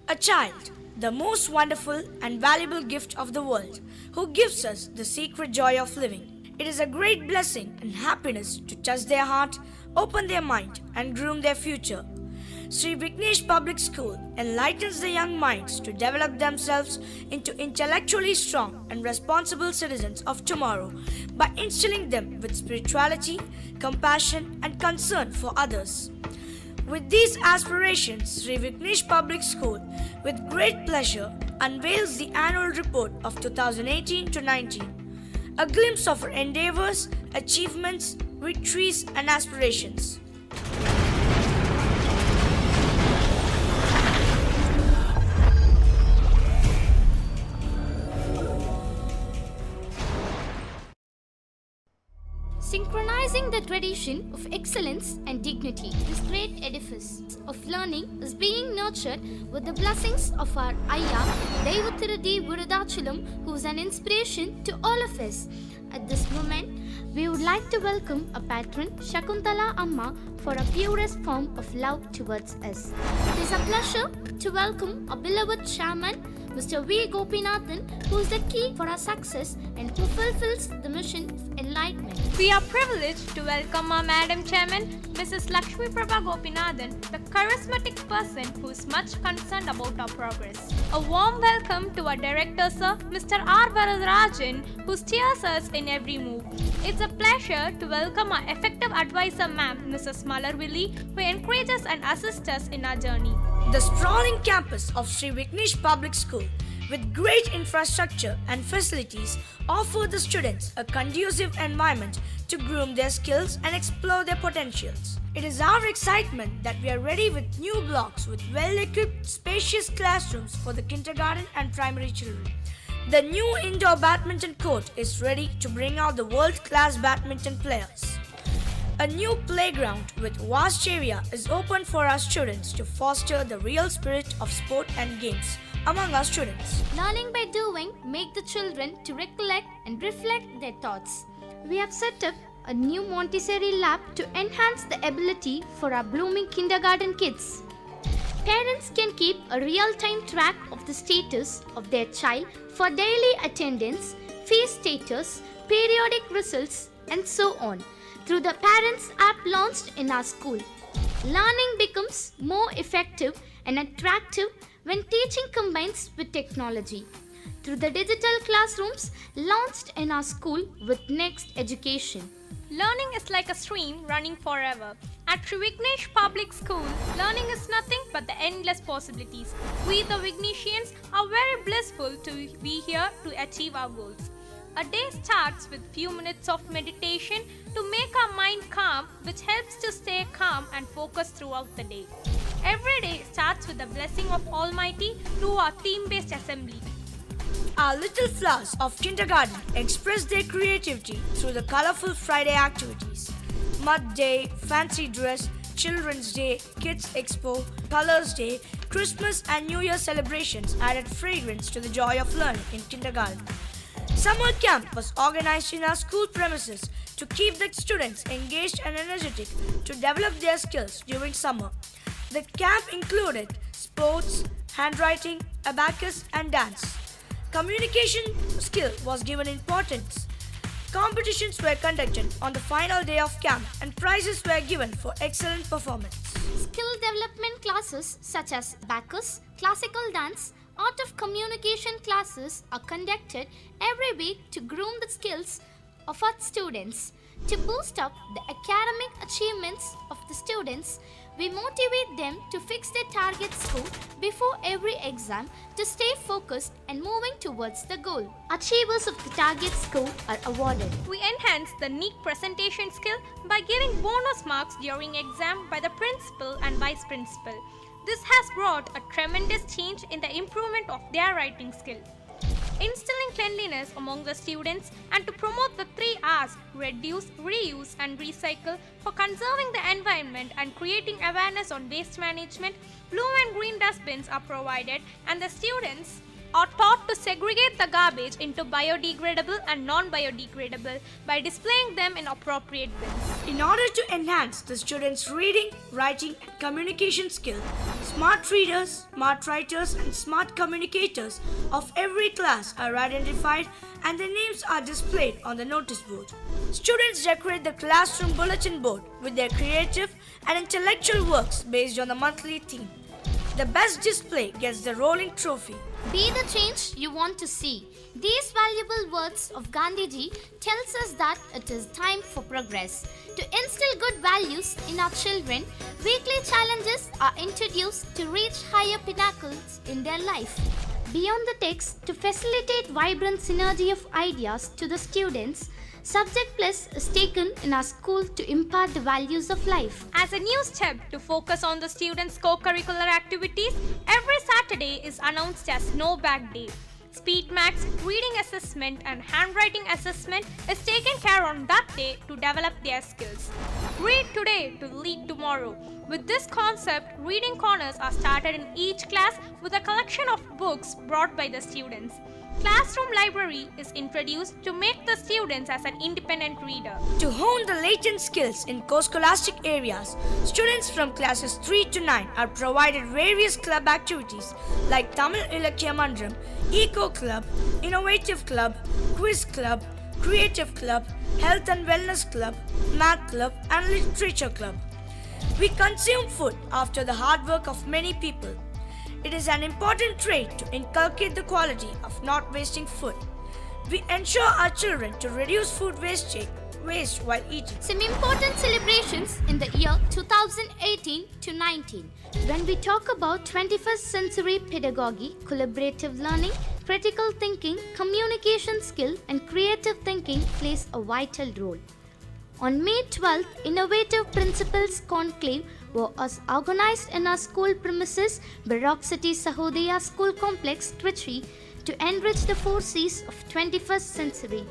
A child, the most wonderful and valuable gift of the world, who gives us the secret joy of living. It is a great blessing and happiness to touch their heart, open their mind, and groom their future. Sri Vignesh Public School enlightens the young minds to develop themselves into intellectually strong and responsible citizens of tomorrow by instilling them with spirituality, compassion, and concern for others. With these aspirations, Sri Vignesh Public School, with great pleasure, unveils the annual report of 2018 to 19, a glimpse of our endeavors, achievements, victories, and aspirations. Synchronizing the tradition of excellence and dignity, this great edifice of learning is being nurtured with the blessings of our Ayya, Devathiradi Virudhachalam, who is an inspiration to all of us. At this moment, we would like to welcome a patron, Shakuntala Amma, for a purest form of love towards us. It is a pleasure to welcome a beloved chairman, Mr. V. Gopinathan, who is the key for our success and who fulfills the mission of enlightenment. We are privileged to welcome our Madam Chairman, Mrs. Lakshmi Prabha Gopinathan, the charismatic person who is much concerned about our progress. A warm welcome to our Director Sir, Mr. R. Varadarajan, who steers us in every move. It's a pleasure to welcome our effective advisor Ma'am, Mrs. Malarvilli, who encourages and assists us in our journey. The sprawling campus of Sri Vignesh Public School, with great infrastructure and facilities, offer the students a conducive environment to groom their skills and explore their potentials. It is our excitement that we are ready with new blocks with well-equipped, spacious classrooms for the kindergarten and primary children. The new indoor badminton court is ready to bring out the world-class badminton players. A new playground with vast area is open for our students to foster the real spirit of sport and games among our students. Learning by doing make the children to recollect and reflect their thoughts. We have set up a new Montessori lab to enhance the ability for our blooming kindergarten kids. Parents can keep a real-time track of the status of their child for daily attendance, fees status, periodic results, and so on through the Parents app launched in our school. Learning becomes more effective and attractive when teaching combines with technology. Through the digital classrooms launched in our school with Next Education. Learning is like a stream running forever. At Sri Vignesh Public School, learning is nothing but the endless possibilities. We the Vignesians are very blissful to be here to achieve our goals. A day starts with few minutes of meditation to make our mind calm, which helps to stay calm and focused throughout the day. Every day starts with the blessing of Almighty through our theme-based assembly. Our little flowers of kindergarten express their creativity through the colorful Friday activities. Mud Day, Fancy Dress, Children's Day, Kids Expo, Colors Day, Christmas and New Year celebrations added fragrance to the joy of learning in kindergarten. Summer camp was organized in our school premises to keep the students engaged and energetic to develop their skills during summer. The camp included sports, handwriting, abacus, and dance. Communication skill was given importance. Competitions were conducted on the final day of camp and prizes were given for excellent performance. Skill development classes such as abacus, classical dance, art of communication classes are conducted every week to groom the skills of our students. To boost up the academic achievements of the students, we motivate them to fix their target score before every exam to stay focused and moving towards the goal. Achievers of the target score are awarded. We enhance the neat presentation skill by giving bonus marks during exam by the principal and vice principal. This has brought a tremendous change in the improvement of their writing skill. Instilling cleanliness among the students and to promote the 3 R's, reduce, reuse and recycle for conserving the environment and creating awareness on waste management, blue and green dustbins are provided and the students are taught to segregate the garbage into biodegradable and non-biodegradable by displaying them in appropriate bins. In order to enhance the students' reading, writing, and communication skill, smart readers, smart writers, and smart communicators of every class are identified and their names are displayed on the notice board. Students decorate the classroom bulletin board with their creative and intellectual works based on the monthly theme. The best display gets the rolling trophy. Be the change you want to see. These valuable words of Gandhiji tells us that it is time for progress. To instill good values in our children, weekly challenges are introduced to reach higher pinnacles in their life. Beyond the text, to facilitate vibrant synergy of ideas to the students, Subject Plus is taken in our school to impart the values of life. As a new step to focus on the students' co-curricular activities, every Saturday is announced as No Bag Day. Speed Max, reading assessment and handwriting assessment is taken care on that day to develop their skills. Read today to lead tomorrow. With this concept, reading corners are started in each class with a collection of books brought by the students. Classroom library is introduced to make the students as an independent reader. To hone the latent skills in co-scholastic areas, students from classes 3 to 9 are provided various club activities like Tamil Ilakya Mandram, Eco Club, Innovative Club, Quiz Club, Creative Club, Health and Wellness Club, Math Club and Literature Club. We consume food after the hard work of many people. It is an important trait to inculcate the quality of not wasting food. We ensure our children to reduce food waste while eating. Some important celebrations in the year 2018 to 19. When we talk about 21st century pedagogy, collaborative learning, critical thinking, communication skill and creative thinking plays a vital role. On May 12th, Innovative Principals Conclave was organized in our school premises, Baroque City Sahodaya School Complex, Trichy, to enrich the 4 C's of 21st century.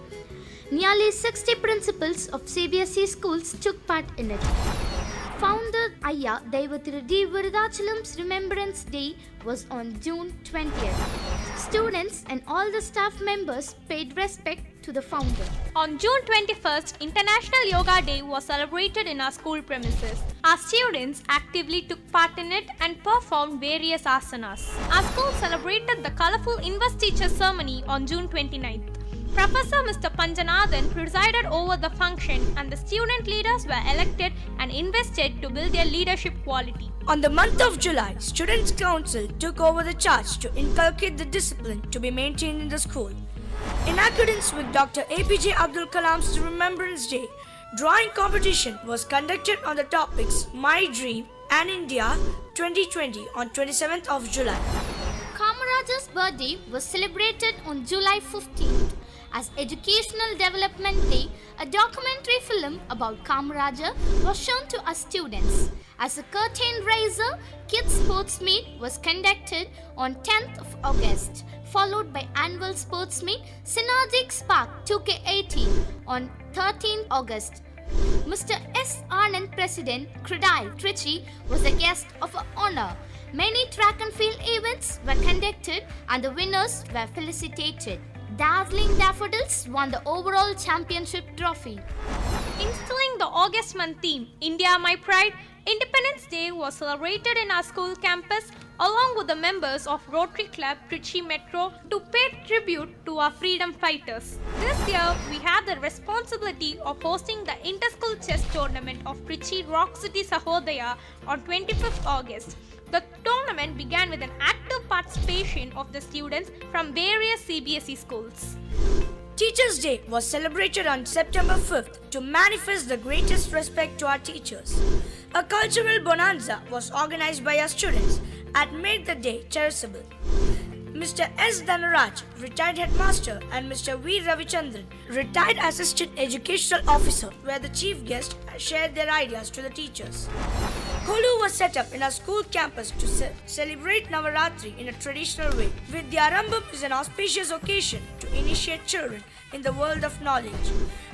Nearly 60 principals of CBSE schools took part in it. Founder Ayya Deivathirudi Virudhachalam's Remembrance Day was on June 20th. Students and all the staff members paid respect to the founder. On June 21st, International Yoga Day was celebrated in our school premises. Our students actively took part in it and performed various asanas. Our school celebrated the colorful investiture ceremony on June 29th. Professor Mr. Panjanathan presided over the function and the student leaders were elected and invested to build their leadership quality. On the month of July, Students' Council took over the charge to inculcate the discipline to be maintained in the school. In accordance with Dr. APJ Abdul Kalam's Remembrance Day, drawing competition was conducted on the topics My Dream and India 2020 on 27th of July. Kamaraja's birthday was celebrated on July 15th. As Educational Development Day, a documentary film about Kamaraja was shown to our students. As a curtain raiser, Kids Sports Meet was conducted on 10th of August, followed by annual sports meet Synergic Spark 2K18 on 13th August. Mr. S. Anand, President, Credile, Trichy, was a guest of honor. Many track and field events were conducted and the winners were felicitated. Dazzling Daffodils won the overall championship trophy. Instilling the August month theme, India My Pride, Independence Day was celebrated in our school campus along with the members of Rotary Club Trichy Metro to pay tribute to our freedom fighters. This year, we had the responsibility of hosting the Inter-School Chess Tournament of Trichy Rock City Sahodaya on 25th August. The tournament began with an active participation of the students from various CBSE schools. Teachers' Day was celebrated on September 5th to manifest the greatest respect to our teachers. A cultural bonanza was organized by our students and made the day cherishable. Mr. S. Dhanaraj, retired headmaster, and Mr. V. Ravichandran, retired assistant educational officer, were the chief guests and shared their ideas to the teachers. Kolu was set up in our school campus to celebrate Navaratri in a traditional way. Vidya Arambam is an auspicious occasion to initiate children in the world of knowledge.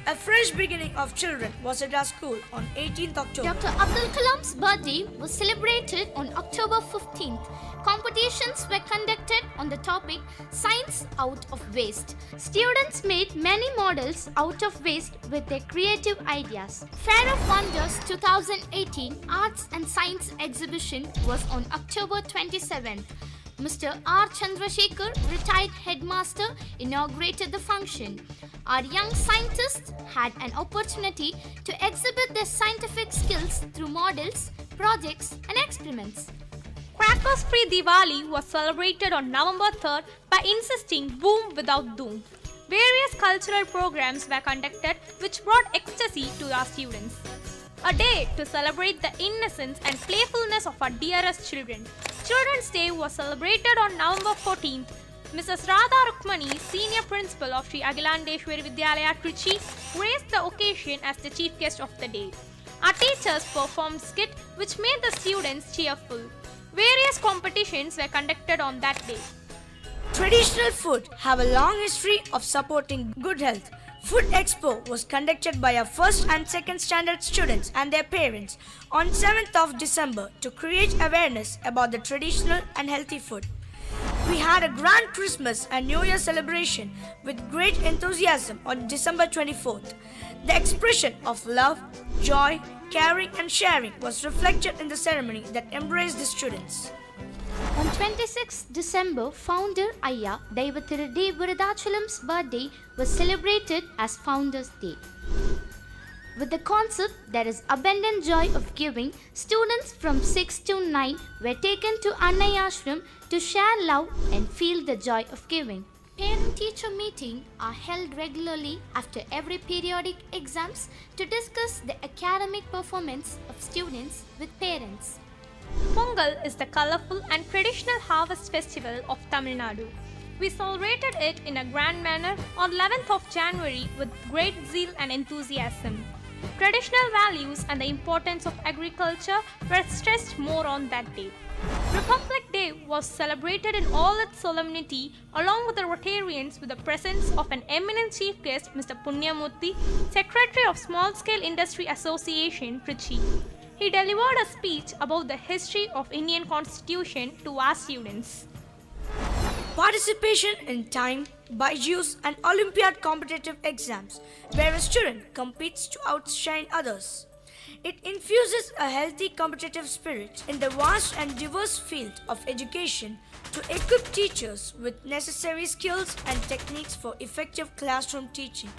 A fresh beginning of children was at our school on 18th October. Dr. Abdul Kalam's birthday was celebrated on October 15th. Competitions were conducted on the topic Science Out of Waste. Students made many models out of waste with their creative ideas. Fair of Wonders 2018 Arts and Science Exhibition was on October 27th. Mr. R. Chandrasekhar, retired headmaster, inaugurated the function. Our young scientists had an opportunity to exhibit their scientific skills through models, projects, and experiments. Crackers Free Diwali was celebrated on November 3rd by insisting boom without doom. Various cultural programs were conducted which brought ecstasy to our students. A day to celebrate the innocence and playfulness of our dearest children. Children's Day was celebrated on November 14th. Mrs. Radha Rukmani, Senior Principal of Sri Agilandeshwari Vidyalaya Trichy, graced the occasion as the chief guest of the day. Our teachers performed skit which made the students cheerful. Various competitions were conducted on that day. Traditional food have a long history of supporting good health. Food Expo was conducted by our first and second standard students and their parents on 7th of December to create awareness about the traditional and healthy food. We had a grand Christmas and New Year celebration with great enthusiasm on December 24th. The expression of love, joy, caring and sharing was reflected in the ceremony that embraced the students. On 26 December, founder Ayya Daivathiru D. Virudhachalam's birthday was celebrated as Founders Day. With the concept there is abundant joy of giving, students from 6 to 9 were taken to Annai Ashram to share love and feel the joy of giving. Parent-teacher meetings are held regularly after every periodic exams to discuss the academic performance of students with parents. Pongal is the colorful and traditional harvest festival of Tamil Nadu. We celebrated it in a grand manner on 11th of January with great zeal and enthusiasm. Traditional values and the importance of agriculture were stressed more on that day. Republic Day was celebrated in all its solemnity along with the Rotarians with the presence of an eminent chief guest, Mr. Punyamurthy, Secretary of Small Scale Industry Association, Trichy. He delivered a speech about the history of Indian Constitution to our students. Participation in time, Byju's and Olympiad competitive exams where a student competes to outshine others. It infuses a healthy competitive spirit in the vast and diverse field of education to equip teachers with necessary skills and techniques for effective classroom teaching.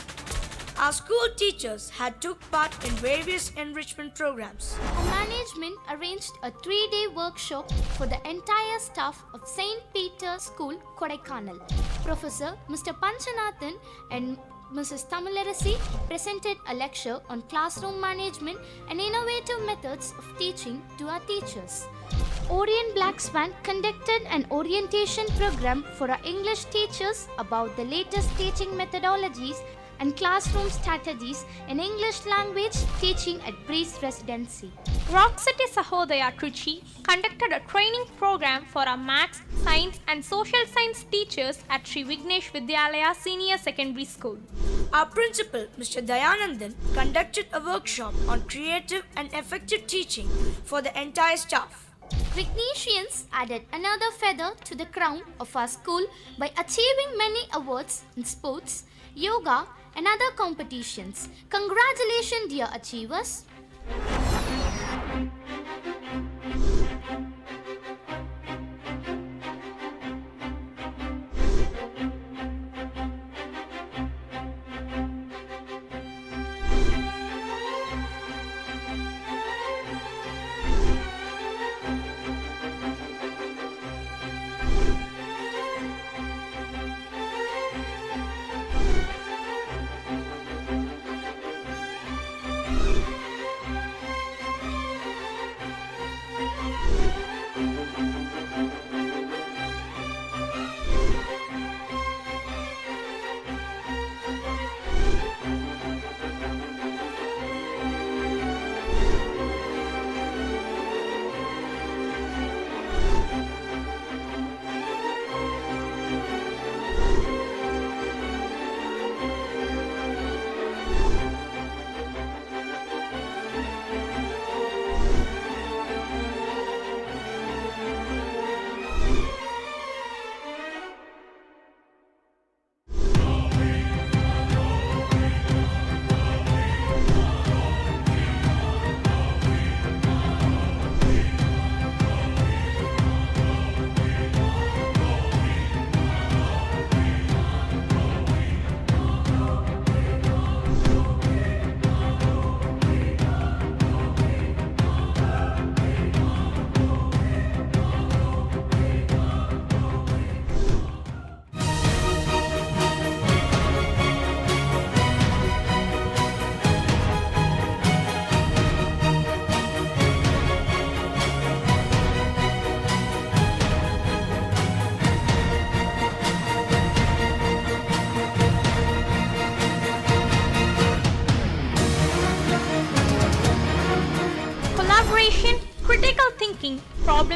Our school teachers had took part in various enrichment programs. Our management arranged a 3-day workshop for the entire staff of St. Peter's School, Kodaikanal. Professor Mr. Panchanathan and Mrs. Tamilarasi presented a lecture on classroom management and innovative methods of teaching to our teachers. Orient Black Swan conducted an orientation program for our English teachers about the latest teaching methodologies and classroom strategies in English language teaching at Breeze Residency. Rock City Sahodaya Trichy conducted a training program for our maths, science and social science teachers at Sri Vignesh Vidyalaya Senior Secondary School. Our principal, Mr. Dayanandan, conducted a workshop on creative and effective teaching for the entire staff. Vignesians added another feather to the crown of our school by achieving many awards in sports, yoga, and other competitions. Congratulations, dear achievers!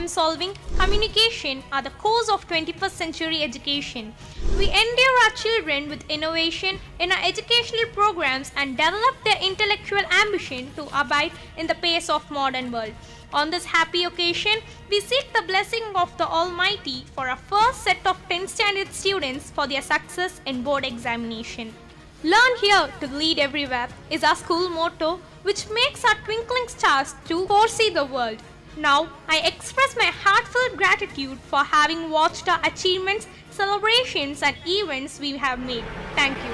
problem solving, communication are the cores of 21st century education. We endear our children with innovation in our educational programs and develop their intellectual ambition to abide in the pace of modern world. On this happy occasion, we seek the blessing of the Almighty for our first set of 10th standard students for their success in board examination. Learn here to lead everywhere is our school motto, which makes our twinkling stars to foresee the world. Now, I express my heartfelt gratitude for having watched our achievements, celebrations and events we have made. Thank you.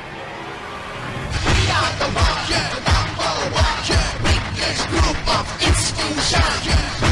We are the one, yeah, the number one, yeah, biggest group of institutions.